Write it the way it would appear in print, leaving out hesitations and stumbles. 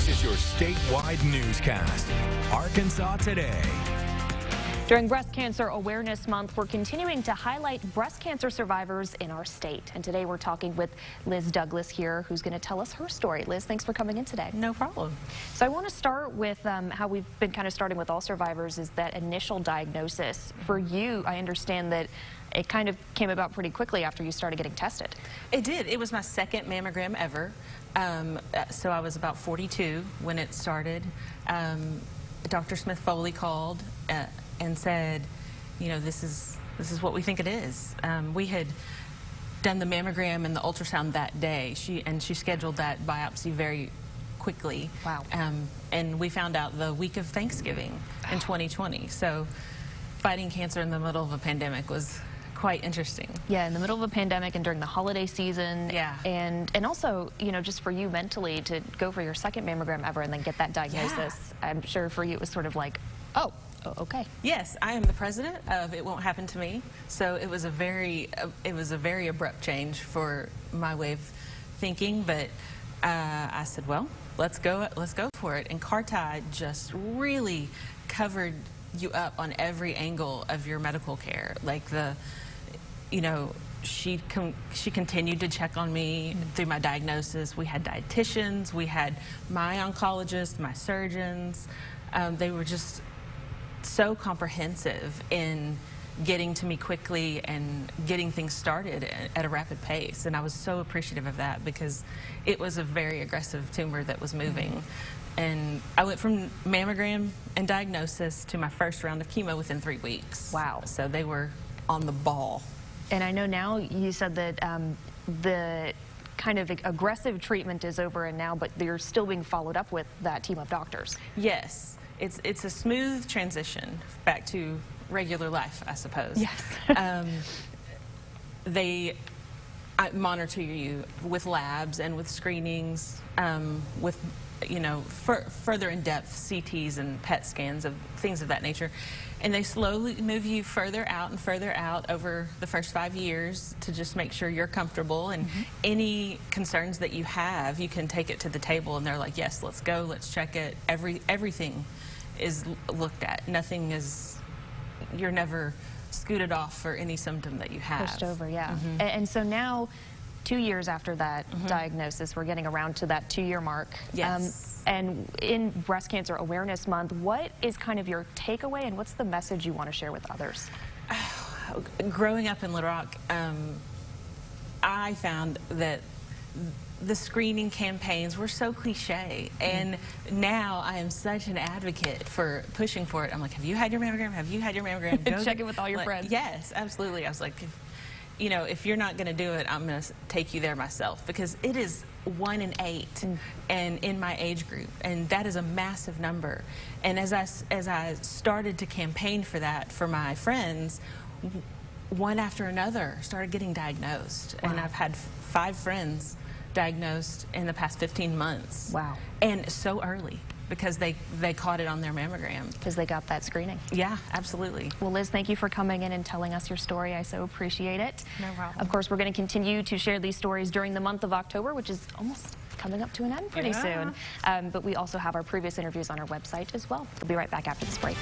This is your statewide newscast, Arkansas Today. During Breast Cancer Awareness Month, we're continuing to highlight breast cancer survivors in our state. And today we're talking with Liz Douglas here, who's going to tell us her story. Liz, thanks for coming in today. No problem. So I want to start with how we've been kind of starting with all survivors is that initial diagnosis. For you, I understand that it kind of came about pretty quickly after you started getting tested. It did. It was my second mammogram ever. So I was about 42 when it started. Dr. Smith Foley called and said, you know, this is what we think it is. We had done the mammogram and the ultrasound that day. She scheduled that biopsy very quickly. Wow. And we found out the week of Thanksgiving in 2020. So fighting cancer in the middle of a pandemic was quite interesting. Yeah, in the middle of a pandemic and during the holiday season. Yeah. And also, you know, just for you mentally to go for your second mammogram ever and then get that diagnosis, yeah. I'm sure for you it was sort of like, oh, okay. Yes, I am the president of It Won't Happen to Me. So it was a very abrupt change for my way of thinking. But I said, well, let's go for it. And KARK just really covered you up on every angle of your medical care. Like you know, she continued to check on me through my diagnosis. We had dietitians, we had my oncologist, my surgeons. They were just so comprehensive in getting to me quickly and getting things started at a rapid pace. And I was so appreciative of that because it was a very aggressive tumor that was moving. And I went from mammogram and diagnosis to my first round of chemo within 3 weeks. Wow. So they were on the ball. And I know now you said that the kind of aggressive treatment is over and now, but you're still being followed up with that team of doctors. Yes. It's a smooth transition back to regular life, I suppose. Yes. They monitor you with labs and with screenings, with, you know, further in-depth CTs and PET scans of things of that nature. And they slowly move you further out over the first 5 years to just make sure you're comfortable. And any concerns that you have, you can take it to the table and they're like, yes, let's go, let's check it. Everything is looked at. Nothing is, you're never scooted off for any symptom that you have. Pushed over, yeah. And so now, 2 years after that diagnosis, we're getting around to that 2-year mark. Yes. And in Breast Cancer Awareness Month, what is kind of your takeaway and what's the message you want to share with others? Growing up in Little Rock, I found that the screening campaigns were so cliche, and now I am such an advocate for pushing for it. I'm like, have you had your mammogram? Have you had your mammogram? Go check it with all your friends. Yes, absolutely. I was like, you know, if you're not going to do it, I'm going to take you there myself, because it is 1 in 8 and in my age group, and that is a massive number. And as I started to campaign for that for my friends, one after another started getting diagnosed. Wow. And I've had 5 friends diagnosed in the past 15 months. Wow. And so early, because they caught it on their mammogram. Because they got that screening. Yeah, absolutely. Well, Liz, thank you for coming in and telling us your story. I so appreciate it. No problem. Of course, we're going to continue to share these stories during the month of October, which is almost coming up to an end pretty soon. But we also have our previous interviews on our website as well. We'll be right back after this break.